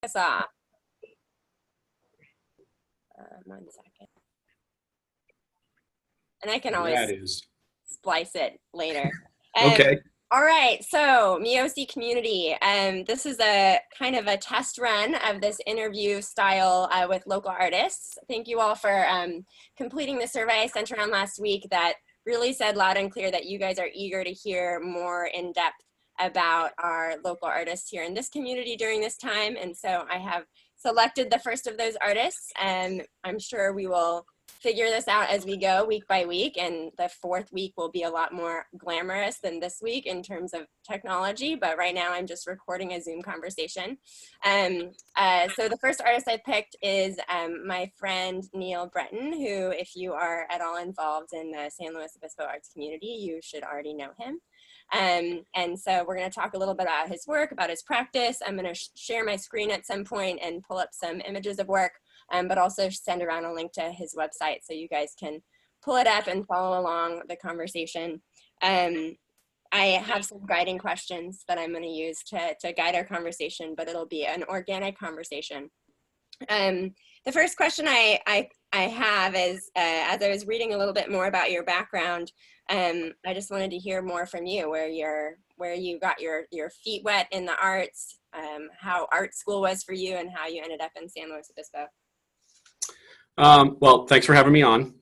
us off. 1 second. And I can always splice it later. Okay. All right, so MEOC community, this is a kind of a test run of this interview style with local artists. Thank you all for completing the survey I sent around last week that really said loud and clear that you guys are eager to hear more in depth about our local artists here in this community during this time. And so I have selected the first of those artists, and I'm sure we will figure this out as we go week by week, and the 4th week will be a lot more glamorous than this week in terms of technology, but right now I'm just recording a Zoom conversation. So the first artist I picked is my friend Neal Breton, who, if you are at all involved in the San Luis Obispo arts community, you should already know him. And so we're going to talk a little bit about his work, about his practice. I'm going to share my screen at some point and pull up some images of work, but also send around a link to his website so you guys can pull it up and follow along the conversation. I have some guiding questions that I'm going to use to guide our conversation, but it'll be an organic conversation. The first question I have is, as I was reading a little bit more about your background, I just wanted to hear more from you, where you got your feet wet in the arts, how art school was for you, and how you ended up in San Luis Obispo. Well, thanks for having me on.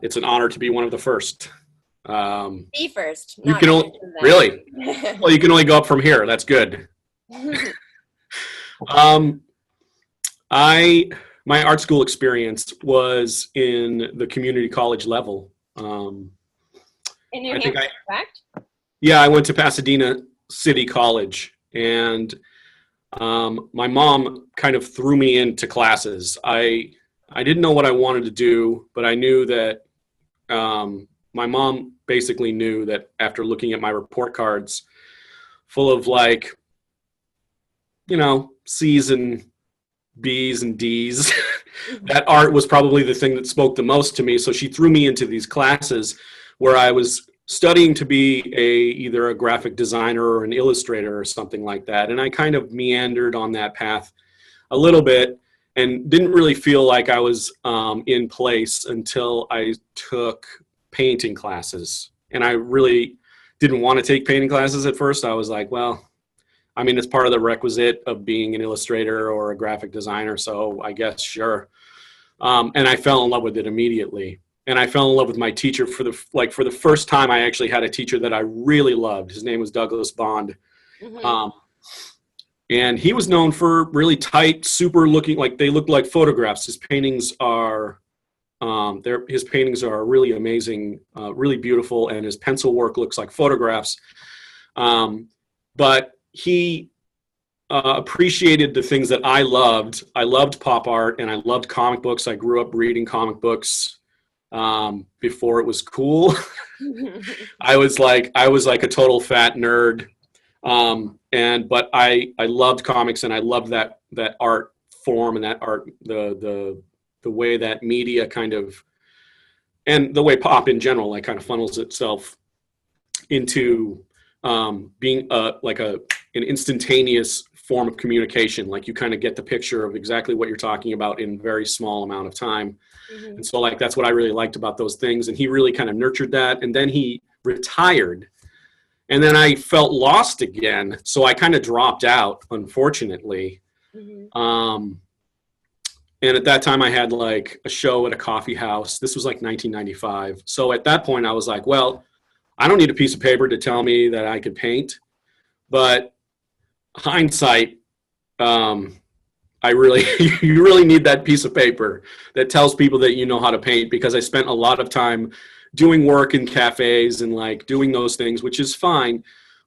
It's an honor to be one of the first. Be first. You can only, really? Well, you can only go up from here. That's good. My art school experience was in the community college level. In New Hampshire, correct? Yeah, I went to Pasadena City College, and my mom kind of threw me into classes. I didn't know what I wanted to do, but I knew that my mom basically knew that after looking at my report cards full of, like, you know, C's and B's and D's, that art was probably the thing that spoke the most to me. So she threw me into these classes where I was studying to be either a graphic designer or an illustrator or something like that. And I kind of meandered on that path a little bit and didn't really feel like I was in place until I took painting classes. And I really didn't want to take painting classes at first. I was like, well, I mean, it's part of the requisite of being an illustrator or a graphic designer, so I guess sure. And I fell in love with it immediately. And I fell in love with my teacher for the first time. I actually had a teacher that I really loved. His name was Douglas Bond. Mm-hmm. And he was known for really tight, super looking, like they looked like photographs. His paintings are really amazing, really beautiful, and his pencil work looks like photographs. But he appreciated the things that I loved. I loved pop art, and I loved comic books. I grew up reading comic books before it was cool. I was like a total fat nerd. But I loved comics, and I loved that art form and that art, the way that media kind of, and the way pop in general, like, kind of funnels itself into being an instantaneous form of communication. Like, you kind of get the picture of exactly what you're talking about in a very small amount of time. Mm-hmm. And so, like, that's what I really liked about those things. And he really kind of nurtured that. And then he retired. And then I felt lost again. So I kind of dropped out, unfortunately. Mm-hmm. And at that time I had, like, a show at a coffee house. This was like 1995. So at that point I was like, well, I don't need a piece of paper to tell me that I could paint. But hindsight, you really need that piece of paper that tells people that you know how to paint, because I spent a lot of time doing work in cafes and, like, doing those things, which is fine.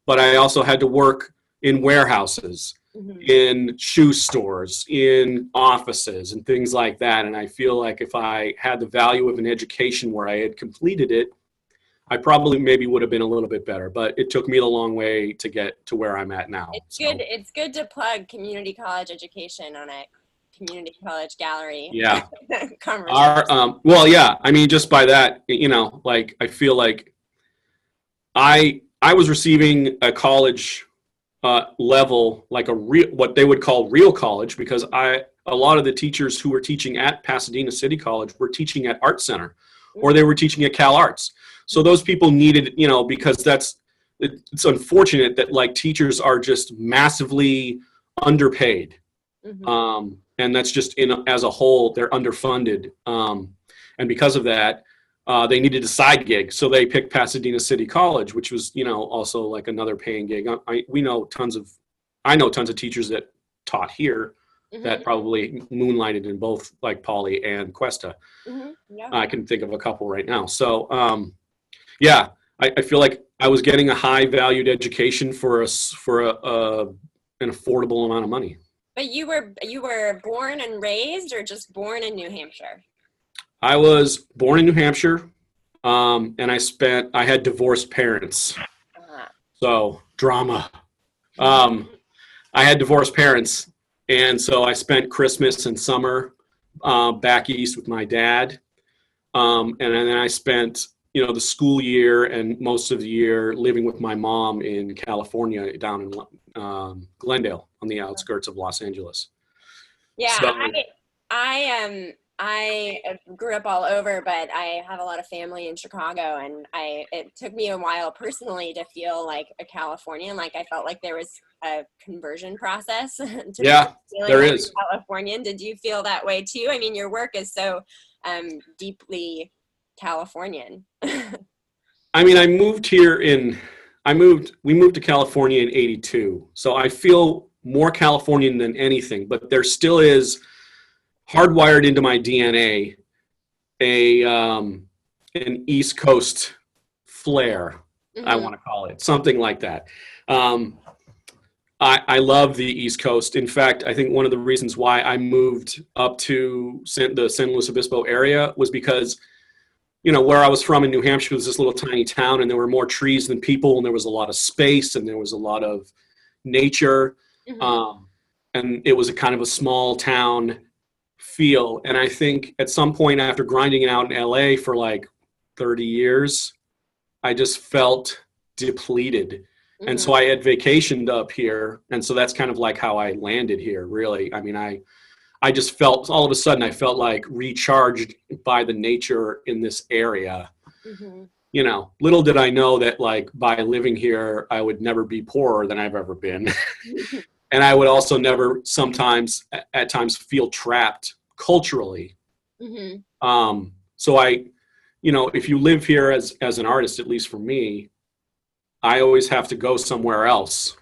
But I also had to work in warehouses, mm-hmm. in shoe stores, in offices and things like that. And I feel like if I had the value of an education where I had completed it, I probably maybe would have been a little bit better, but it took me a long way to get to where I'm at now. It's good to plug community college education on a community college gallery. Yeah. Well, yeah, I mean, just by that, you know, like, I feel like I was receiving a college level, like what they would call real college, because a lot of the teachers who were teaching at Pasadena City College were teaching at Art Center, or they were teaching at Cal Arts. So those people needed, because it's unfortunate that like teachers are just massively underpaid. And that's just as a whole, they're underfunded. And because of that, they needed a side gig. So they picked Pasadena City College, which was, also like another paying gig. I know tons of teachers that taught here that probably moonlighted in both like Poly and Cuesta. Yeah. I can think of a couple right now. So, yeah, I feel like I was getting a high valued education for an affordable amount of money. But you were born and raised, or just born in New Hampshire? I was born in New Hampshire, and I had divorced parents. So drama. I had divorced parents, and so I spent Christmas and summer back east with my dad, and then I spent the school year and most of the year living with my mom in California, down in Glendale, on the outskirts of Los Angeles. Yeah, so, I grew up all over, but I have a lot of family in Chicago, and it took me a while personally to feel like a Californian. Like I felt like there was a conversion process to there like is. a Californian. Did you feel that way too? I mean, your work is so deeply Californian. I mean, we moved to California in '82. So I feel more Californian than anything, but there still is hardwired into my DNA an East Coast flair, I want to call it, something like that. I love the East Coast. In fact, I think one of the reasons why I moved up to the San Luis Obispo area was because, where I was from in New Hampshire was this little tiny town, and there were more trees than people, and there was a lot of space, and there was a lot of nature. And it was a kind of a small town feel. And I think at some point after grinding it out in LA for like 30 years, I just felt depleted. And so I had vacationed up here. And so that's kind of like how I landed here, really. I mean, I just felt, all of a sudden, I felt like recharged by the nature in this area. Little did I know that like by living here, I would never be poorer than I've ever been. And I would also never at times feel trapped culturally. So if you live here as an artist, at least for me, I always have to go somewhere else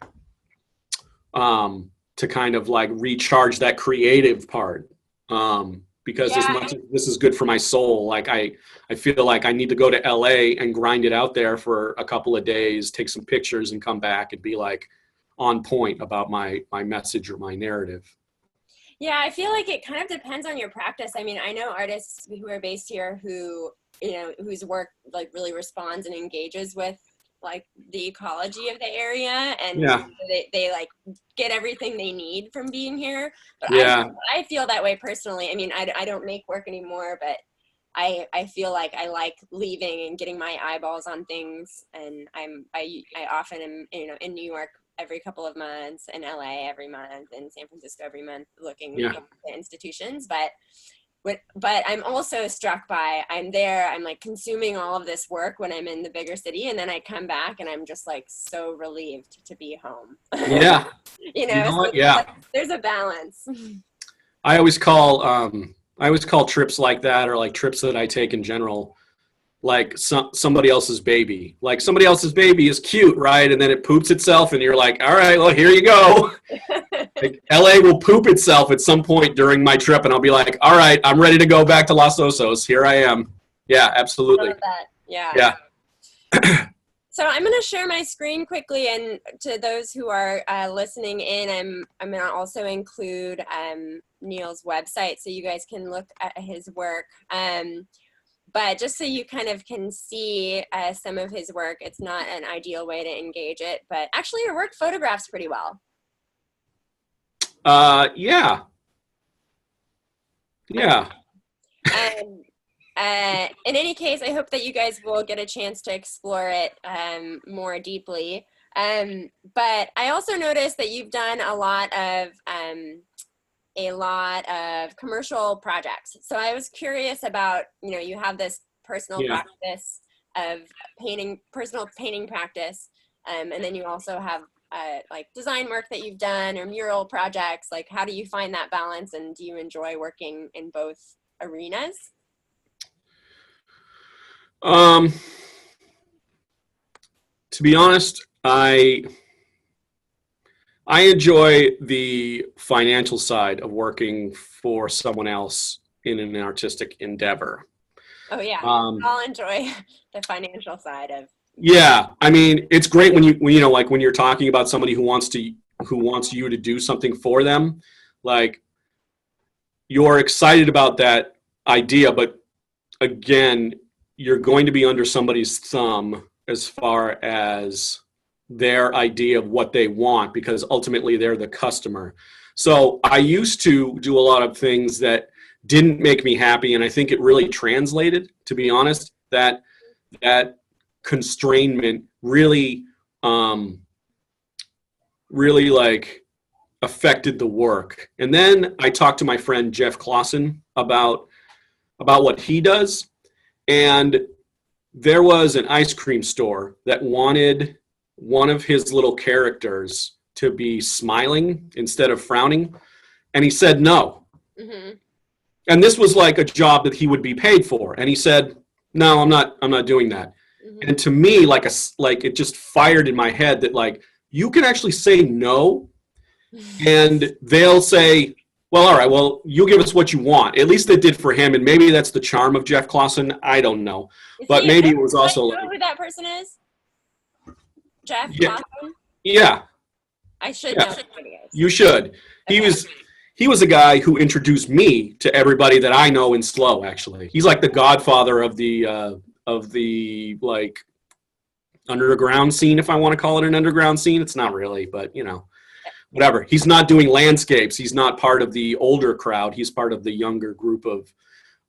to kind of like recharge that creative part. Because as much as this is good for my soul, like I feel like I need to go to LA and grind it out there for a couple of days, take some pictures and come back and be like on point about my message or my narrative. Yeah, I feel like it kind of depends on your practice. I mean, I know artists who are based here who, whose work like really responds and engages with like the ecology of the area, and they like get everything they need from being here. But I feel that way personally. I mean, I don't make work anymore, but I feel like I like leaving and getting my eyeballs on things, and I often am in New York every couple of months, in LA every month, in San Francisco every month, looking at institutions. But I'm also struck by, I'm like consuming all of this work when I'm in the bigger city, and then I come back and I'm just like so relieved to be home. Yeah. There's a balance. I always call trips like that, or like trips that I take in general, like somebody else's baby. Like somebody else's baby is cute, right? And then it poops itself, and you're like, all right, well, here you go. Like, LA will poop itself at some point during my trip, and I'll be like, all right, I'm ready to go back to Los Osos. Here I am. Yeah, absolutely. I love that. Yeah. So I'm going to share my screen quickly, and to those who are listening in, I'm going to also include Neal's website so you guys can look at his work. But just so you kind of can see some of his work, it's not an ideal way to engage it, but actually your work photographs pretty well. Yeah. In any case, I hope that you guys will get a chance to explore it more deeply. But I also noticed that you've done a lot of commercial projects. So I was curious about, you have this personal Yeah. practice of painting, personal painting practice, and then you also have like design work that you've done or mural projects. Like, how do you find that balance, and do you enjoy working in both arenas? To be honest, I enjoy the financial side of working for someone else in an artistic endeavor. Oh yeah, Um, I'll enjoy the financial side of. yeah, I mean, it's great when like when you're talking about somebody who wants you to do something for them, like you're excited about that idea, but again, you're going to be under somebody's thumb as far as their idea of what they want, because ultimately they're the customer. So I used to do a lot of things that didn't make me happy, and I think it really translated, to be honest, that constrainment really really like affected the work. And then I talked to my friend Jeff Clausen about what he does, and there was an ice cream store that wanted one of his little characters to be smiling instead of frowning, and he said no. Mm-hmm. And this was like a job that he would be paid for, and he said, no, I'm not doing that. Mm-hmm. And to me, like it just fired in my head that like you can actually say no, and they'll say, well, all right, well, you give us what you want. At least they did for him, and maybe that's the charm of Jeff Clausen. I don't know. Is But he a maybe good it was person? also Do you know like, who that person is? Jeff yeah, Clausen? yeah, I should know yeah, who he is. you should. He Okay. was he was a guy who introduced me to everybody that I know in SLO, actually. He's like the godfather of the like underground scene, if I want to call it an underground scene. It's not really, but whatever. He's not doing landscapes. He's not part of the older crowd. He's part of the younger group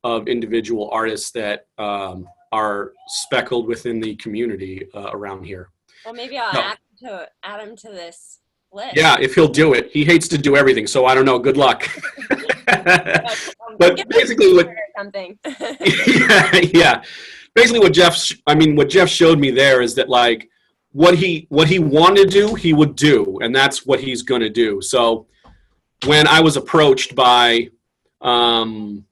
of individual artists that are speckled within the community around here. Well, maybe I'll So, add him to this list. yeah, if he'll do it. He hates to do everything, so I don't know. Good luck. We'll give But him basically, a what or something. yeah, basically what Jeff showed me there is that like what he wanted to do, he would do, and that's what he's going to do. So when I was approached by um,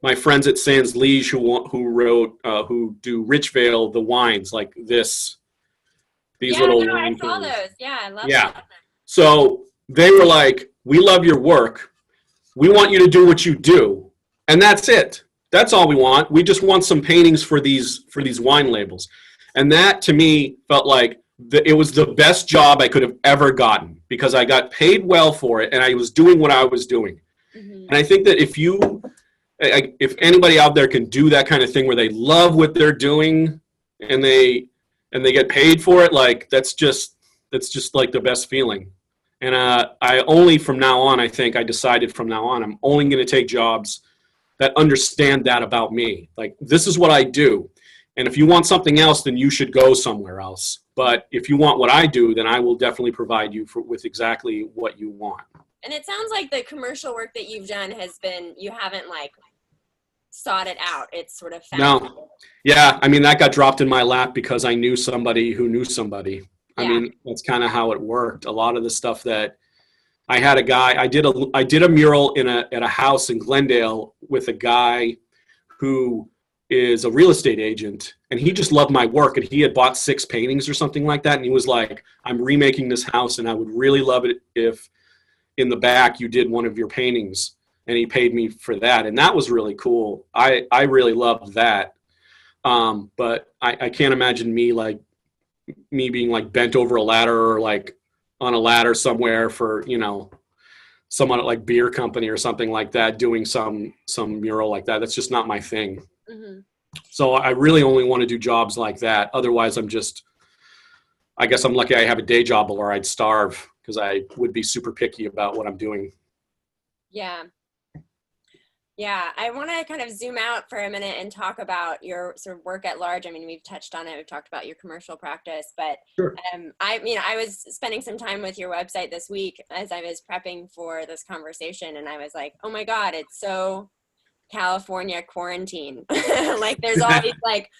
my friends at Sans Liege who do Richvale, the wines like these Yeah, little no, I wine saw coolers. those. Yeah, I love Yeah. that. So they were like, "We love your work. We want you to do what you do, and that's it. That's all we want. We just want some paintings for these wine labels." And that to me felt like it was the best job I could have ever gotten, because I got paid well for it and I was doing what I was doing. Mm-hmm. And I think that if anybody out there can do that kind of thing where they love what they're doing and they get paid for it, like that's just like the best feeling. And I only from now on, I think I decided from now on, I'm only going to take jobs that understand that about me. Like, this is what I do. And if you want something else, then you should go somewhere else. But if you want what I do, then I will definitely provide you with exactly what you want. And it sounds like the commercial work that you've done you haven't like sought it out. It's sort of found. No. Yeah, I mean, that got dropped in my lap because I knew somebody who knew somebody. I Yeah. mean, that's kind of how it worked. A lot of the stuff that I had a guy, I did a mural at a house in Glendale with a guy who is a real estate agent, and he just loved my work, and he had bought 6 paintings or something like that, and he was like, I'm remaking this house and I would really love it if in the back you did one of your paintings, and he paid me for that, and that was really cool. I really loved that. But I can't imagine me being like bent over a ladder or like on a ladder somewhere for someone at like beer company or something like that doing some mural like that. That's just not my thing. Mm-hmm. So I really only want to do jobs like that. Otherwise, I guess I'm lucky I have a day job, or I'd starve, because I would be super picky about what I'm doing. Yeah. Yeah, I want to kind of zoom out for a minute and talk about your sort of work at large. I mean, we've touched on it. We've talked about your commercial practice, but Sure. I was spending some time with your website this week as I was prepping for this conversation, and I was like, oh my God, it's so California quarantine. Like, there's all these like,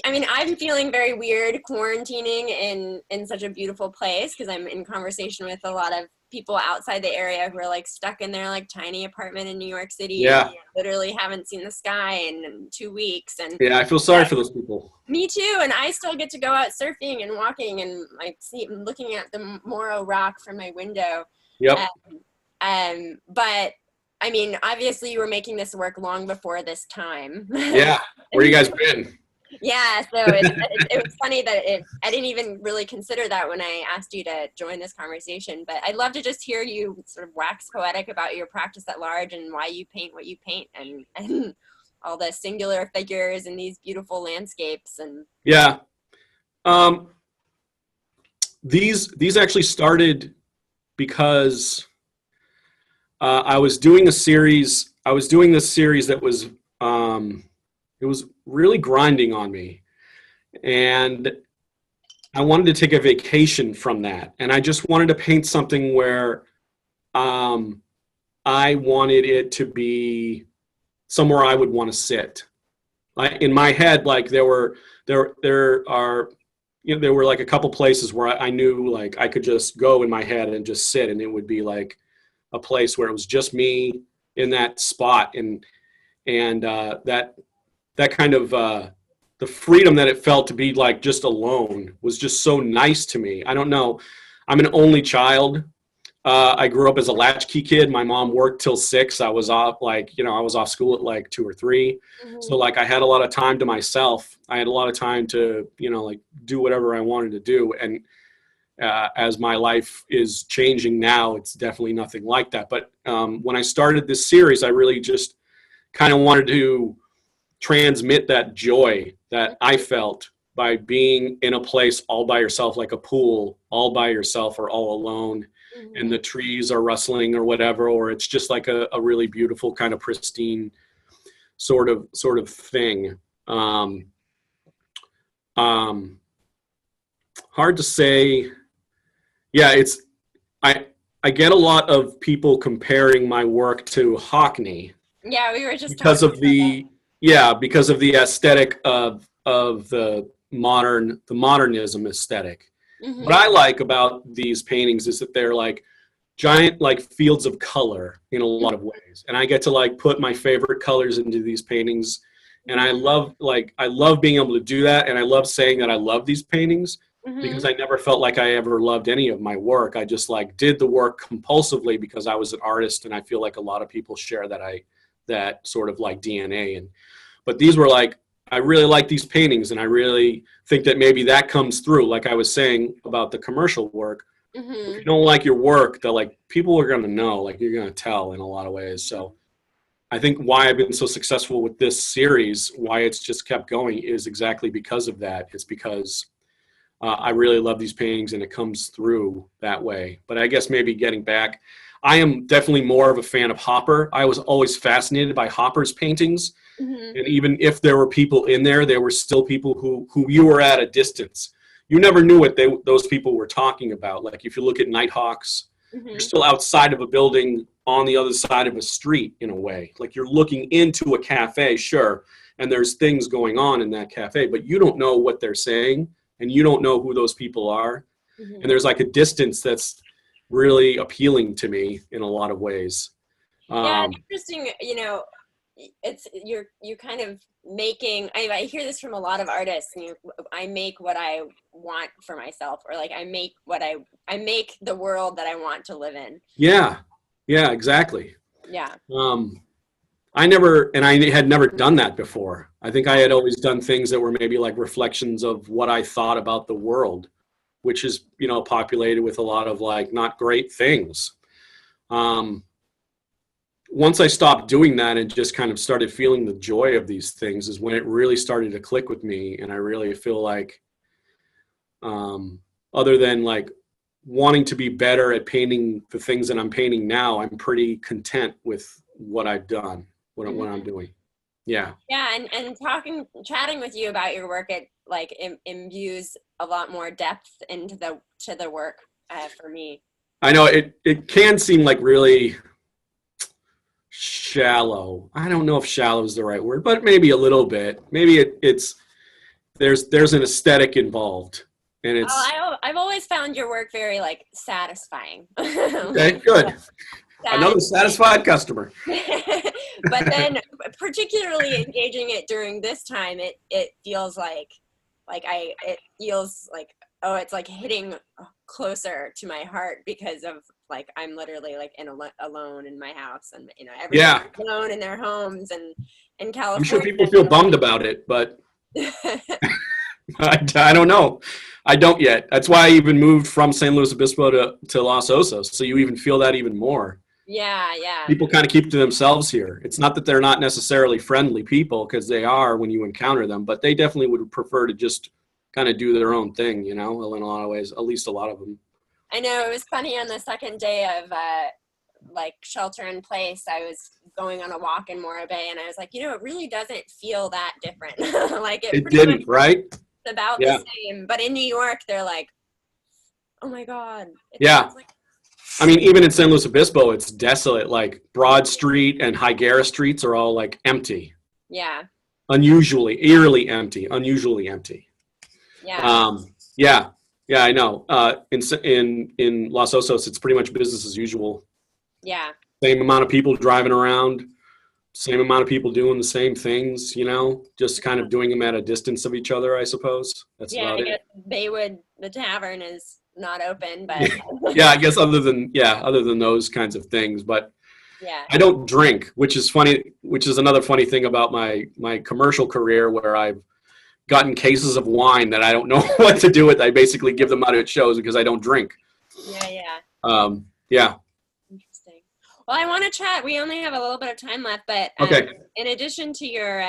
I mean, I'm feeling very weird quarantining in such a beautiful place because I'm in conversation with a lot of people outside the area who are like stuck in their like tiny apartment in New York City and Yeah. literally haven't seen the sky in 2 weeks. And Yeah, I feel sorry for those people. me too. And I still get to go out surfing and walking and like looking at the Morro Rock from my window. Yep. But I mean, obviously you were making this work long before this time. Yeah. Where you guys been? Yeah, so it was funny that I didn't even really consider that when I asked you to join this conversation, but I'd love to just hear you sort of wax poetic about your practice at large and why you paint what you paint and all the singular figures and these beautiful landscapes. And Yeah. These actually started because I was doing a series. I was doing this series that was it was really grinding on me, and I wanted to take a vacation from that, and I just wanted to paint something where I wanted it to be somewhere I would want to sit. In my head, like there are there were like a couple places where I knew like I could just go in my head and just sit, and it would be like a place where it was just me in that spot, and that kind of the freedom that it felt to be like just alone was just so nice to me. I don't know. I'm an only child. I grew up as a latchkey kid. My mom worked till 6. I was off I was off school at like 2 or 3. So like I had a lot of time to myself. I had a lot of time to, like do whatever I wanted to do. And as my life is changing now, it's definitely nothing like that. But when I started this series, I really just kind of wanted to transmit that joy that I felt by being in a place all by yourself, like a pool, all by yourself or all alone, and the trees are rustling or whatever, or it's just like a really beautiful kind of pristine sort of thing. Hard to say. Yeah, I get a lot of people comparing my work to Hockney. yeah, we were just Because talking of the because of the aesthetic of the modernism aesthetic. about What I like about these paintings is that they're like giant like fields of color in a lot of ways, and I get to like put my favorite colors into these paintings, and I love being able to do that, and I love saying that I love these paintings because I never felt like I ever loved any of my work. I just like did the work compulsively because I was an artist, and I feel like a lot of people share that sort of like DNA. But these were like, I really like these paintings, and I really think that maybe that comes through. Like I was saying about the commercial work, if you don't like your work, that like people are going to know, like you're going to tell in a lot of ways. So I think why I've been so successful with this series, why it's just kept going, is exactly because of that. It's because I really love these paintings, and it comes through that way. But I guess maybe getting back, I am definitely more of a fan of Hopper. I was always fascinated by Hopper's paintings. And even if there were people in there were still people who you were at a distance. You never knew what those people were talking about. Like if you look at Nighthawks, you're still outside of a building on the other side of a street in a way. Like you're looking into a cafe, sure, and there's things going on in that cafe, but you don't know what they're saying, and you don't know who those people are. And there's like a distance that's really appealing to me in a lot of ways. Yeah, it's interesting, it's you kind of making, I hear this from a lot of artists, I make what I want for myself, or like I make the world that I want to live in. Yeah, exactly. Yeah. I had never done that before. I think I had always done things that were maybe like reflections of what I thought about the world, which is, populated with a lot of like not great things. Once I stopped doing that and just kind of started feeling the joy of these things is when it really started to click with me. And I really feel like, other than like wanting to be better at painting the things that I'm painting now, I'm pretty content with what I've done. what I'm doing. Yeah. Yeah, and chatting with you about your work, it like imbues a lot more depth into the work for me. I know it can seem like really shallow. I don't know if shallow is the right word, but maybe a little bit. Maybe it's there's an aesthetic involved, and it's I've always found your work very like satisfying. okay. Good. Another satisfied customer. But then particularly engaging it during this time, it feels like it feels like, oh, it's like hitting closer to my heart because of like I'm literally like alone in my house, and everyone's alone in their homes, and in California. I'm sure people feel bummed about it, but I don't know. I don't yet. That's why I even moved from San Luis Obispo to Los Osos, so you even feel that even more. Yeah. People kind of keep to themselves here. It's not that they're not necessarily friendly people, because they are when you encounter them, but they definitely would prefer to just kind of do their own thing, in a lot of ways, at least a lot of them. I know, it was funny on the second day of like shelter in place, I was going on a walk in Morro Bay, and I was like, it really doesn't feel that different. Like it didn't, right? It's about the same, but in New York, they're like, oh my God. I mean, even in San Luis Obispo, it's desolate. Like Broad Street and Higuera Streets are all like empty. Yeah. Eerily empty. Unusually empty. Yeah. Yeah, I know. In Los Osos, it's pretty much business as usual. Yeah. Same amount of people driving around, same amount of people doing the same things, just kind of doing them at a distance of each other, I suppose. That's about it. The tavern is not open, but yeah, I guess other than those kinds of things, but yeah, I don't drink, which is funny, which is another funny thing about my commercial career, where I've gotten cases of wine that I don't know what to do with. I basically give them out at shows because I don't drink. Yeah. Interesting. Well, I want to chat. We only have a little bit of time left, but okay. In addition to your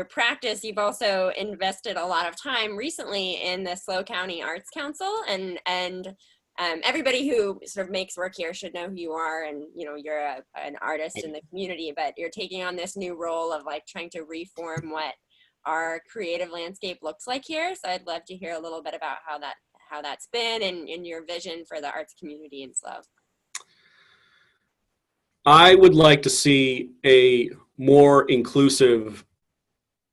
practice, you've also invested a lot of time recently in the SLO County Arts Council, and everybody who sort of makes work here should know who you are, and you're an artist in the community, but you're taking on this new role of like trying to reform what our creative landscape looks like here. So I'd love to hear a little bit about how that's been, and your vision for the arts community in SLO. I would like to see a more inclusive,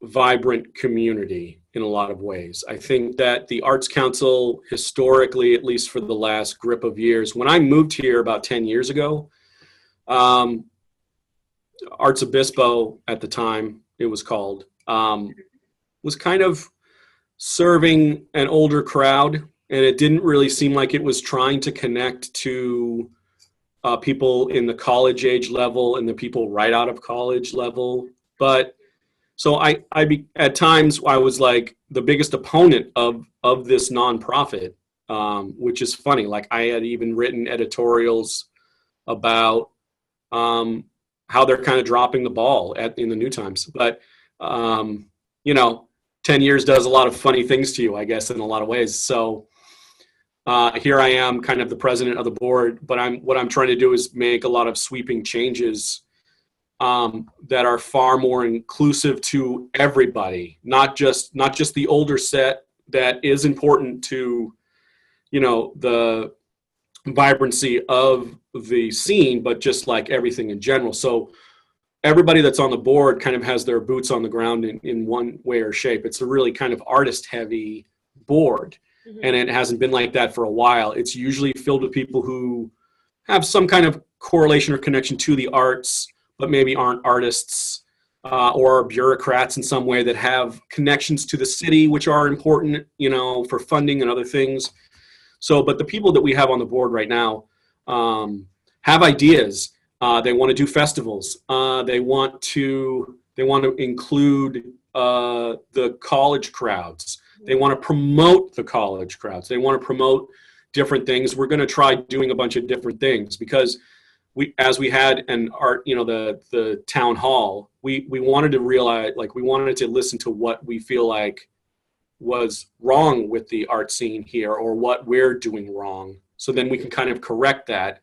vibrant community in a lot of ways. I think that the Arts Council, historically, at least for the last grip of years, when I moved here about 10 years ago, Arts Obispo at the time, it was called, was kind of serving an older crowd, and it didn't really seem like it was trying to connect to people in the college age level and the people right out of college level. But so at times I was like the biggest opponent of this nonprofit, which is funny. Like I had even written editorials about how they're kind of dropping the ball in the New Times. But 10 years does a lot of funny things to you, I guess, in a lot of ways. So here I am, kind of the president of the board, but what I'm trying to do is make a lot of sweeping changes that are far more inclusive to everybody, not just the older set that is important to, the vibrancy of the scene, but just like everything in general. So everybody that's on the board kind of has their boots on the ground in one way or shape. It's a really kind of artist heavy board. Mm-hmm. And it hasn't been like that for a while. It's usually filled with people who have some kind of correlation or connection to the arts, but maybe aren't artists or are bureaucrats in some way that have connections to the city, which are important, for funding and other things. So, but the people that we have on the board right now have ideas. They want to do festivals. They want to include the college crowds. They want to promote the college crowds. They want to promote different things. We're going to try doing a bunch of different things because as we had an art, the town hall, we wanted to realize, like, we wanted to listen to what we feel like was wrong with the art scene here or what we're doing wrong. So then we can kind of correct that.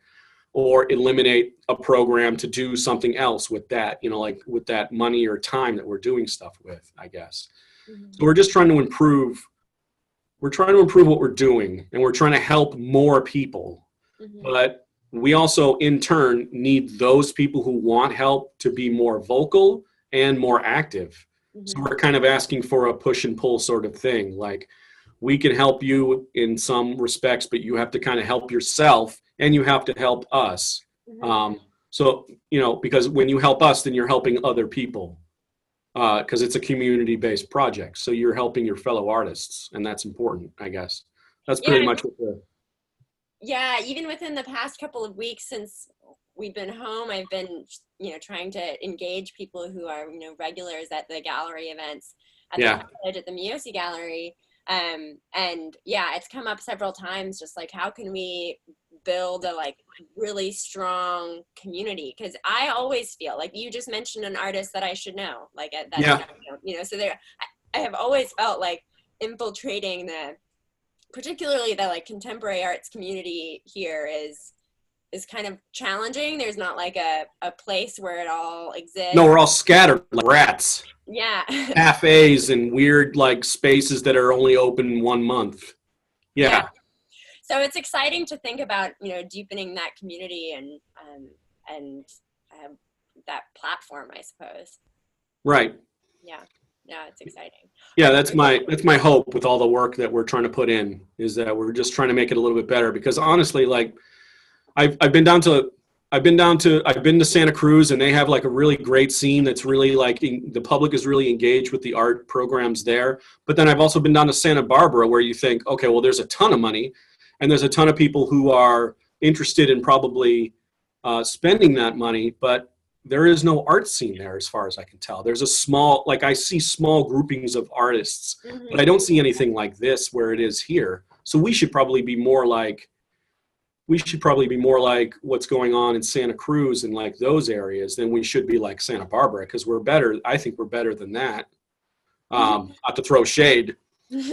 or eliminate a program to do something else with that, like with that money or time that we're doing stuff with, I guess. So we're just trying to improve. We're trying to improve what we're doing, and we're trying to help more people. But we also, in turn, need those people who want help to be more vocal and more active. So we're kind of asking for a push and pull sort of thing. Like, we can help you in some respects, but you have to kind of help yourself, and you have to help us. So, because when you help us, then you're helping other people, because it's a community-based project. So you're helping your fellow artists, and that's important, I guess. That's pretty much what the... Yeah, even within the past couple of weeks since we've been home, I've been, trying to engage people who are, regulars at the gallery events at the college, at the Miosi Gallery. And yeah, it's come up several times, just like, how can we build a really strong community? Because I always feel like, you just mentioned an artist that I should know, so I have always felt like infiltrating particularly the contemporary arts community here is kind of challenging. There's not like a place where it all exists. No, we're all scattered like rats. Yeah. Cafes and weird spaces that are only open 1 month. Yeah. So it's exciting to think about, deepening that community and that platform, I suppose. Right. Yeah. Yeah, it's exciting. Yeah, that's my hope with all the work that we're trying to put in, is that we're just trying to make it a little bit better. Because honestly, I've been to Santa Cruz, and they have a really great scene that's really the public is really engaged with the art programs there. But then I've also been down to Santa Barbara, where you think, okay, well, there's a ton of money, and there's a ton of people who are interested in probably spending that money, but there is no art scene there, as far as I can tell. There's a small, I see small groupings of artists, but I don't see anything like this where it is here. So we should probably be more like what's going on in Santa Cruz and those areas than we should be like Santa Barbara, because we're better. I think we're better than that. Not to throw shade,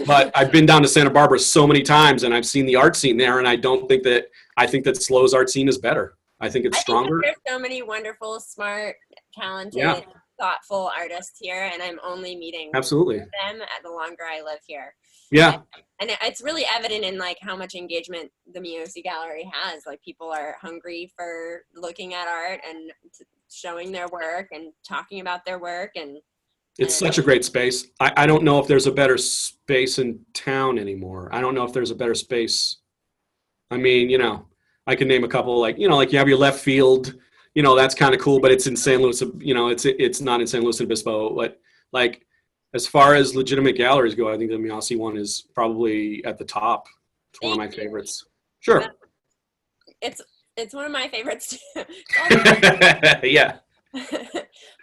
but I've been down to Santa Barbara so many times, and I've seen the art scene there, and I think that SLO's art scene is better. I think it's stronger. There's so many wonderful, smart, talented, thoughtful artists here, and I'm only meeting absolutely them the longer I live here. Yeah. And it's really evident in how much engagement the Miosi Gallery has. People are hungry for looking at art and showing their work and talking about their work. And it's such a great space. I don't know if there's a better space in town anymore. I don't know if there's a better space. I mean, I can name a couple, you have your left field, that's kind of cool, but it's in San Luis, it's not in San Luis Obispo. But as far as legitimate galleries go, I think the Miosi one is probably at the top. It's one of my favorites. Sure. It's one of my favorites too. Yeah.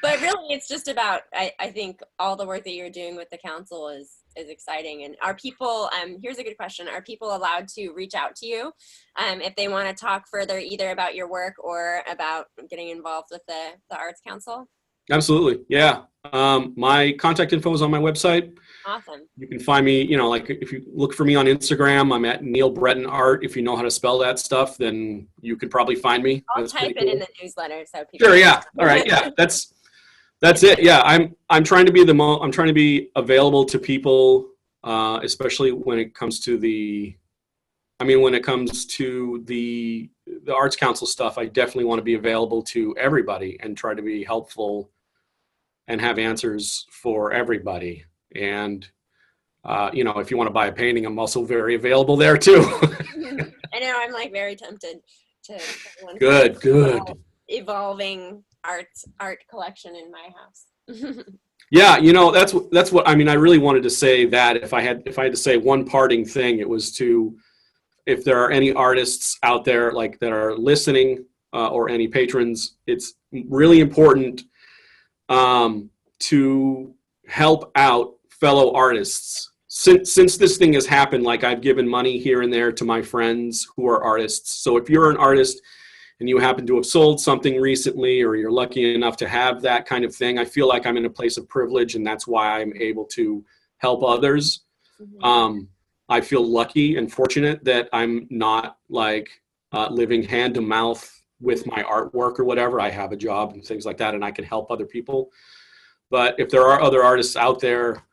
But really, it's just about, I think all the work that you're doing with the council is exciting. And are people, here's a good question, are people allowed to reach out to you if they want to talk further either about your work or about getting involved with the Arts Council? Absolutely. Yeah. My contact info is on my website. Awesome. You can find me, if you look for me on Instagram, I'm at Neal Breton Art. If you know how to spell that stuff, then you could probably find me. I'll type it in the newsletter so people. Sure. Yeah. All right. Yeah. That's it. Yeah. I'm trying to be available to people, especially when it comes to the Arts Council stuff. I definitely want to be available to everybody and try to be helpful and have answers for everybody. And, if you want to buy a painting, I'm also very available there too. I know, I'm very tempted to good evolving art collection in my house. Yeah, that's what I really wanted to say that if I had to say one parting thing, it was if there are any artists out there that are listening or any patrons, it's really important to help out fellow artists. Since this thing has happened, I've given money here and there to my friends who are artists. So if you're an artist and you happen to have sold something recently, or you're lucky enough to have that kind of thing, I feel like I'm in a place of privilege, and that's why I'm able to help others. Mm-hmm. I feel lucky and fortunate that I'm not living hand to mouth with my artwork or whatever. I have a job and things like that, and I can help other people. But if there are other artists out there,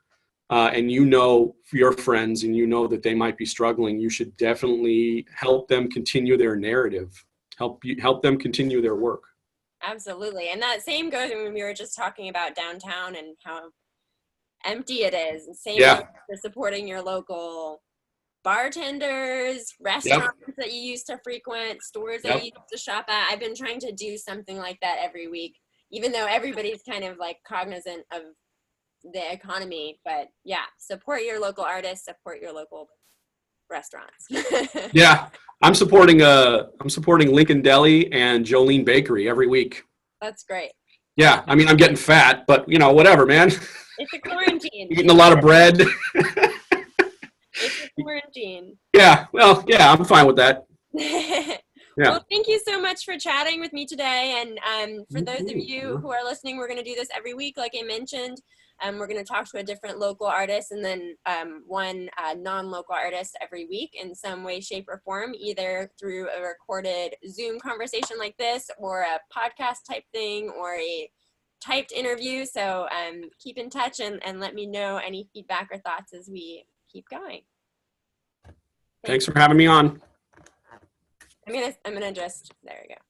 and you know your friends and you know that they might be struggling, you should definitely help them continue their narrative, help them continue their work. Absolutely. And that same goes when we were just talking about downtown and how empty it is. And same goes for supporting your local bartenders, restaurants that you used to frequent, stores that you used to shop at. I've been trying to do something like that every week, even though everybody's kind of like cognizant of the economy. But yeah, support your local artists, support your local restaurants. Yeah, I'm supporting Lincoln Deli and Jolene Bakery every week. That's great. Yeah, I mean, I'm getting fat, but you know, whatever, man. It's a quarantine. Eating a lot of bread. It's a quarantine. Yeah, well, yeah, I'm fine with that. Yeah. Well, thank you so much for chatting with me today. And for those of you who are listening, we're going to do this every week, like I mentioned. We're going to talk to a different local artist and then one non-local artist every week in some way, shape, or form, either through a recorded Zoom conversation like this or a podcast type thing or a typed interview. So keep in touch and let me know any feedback or thoughts as we keep going. Thanks for having me on. I'm gonna just, there we go.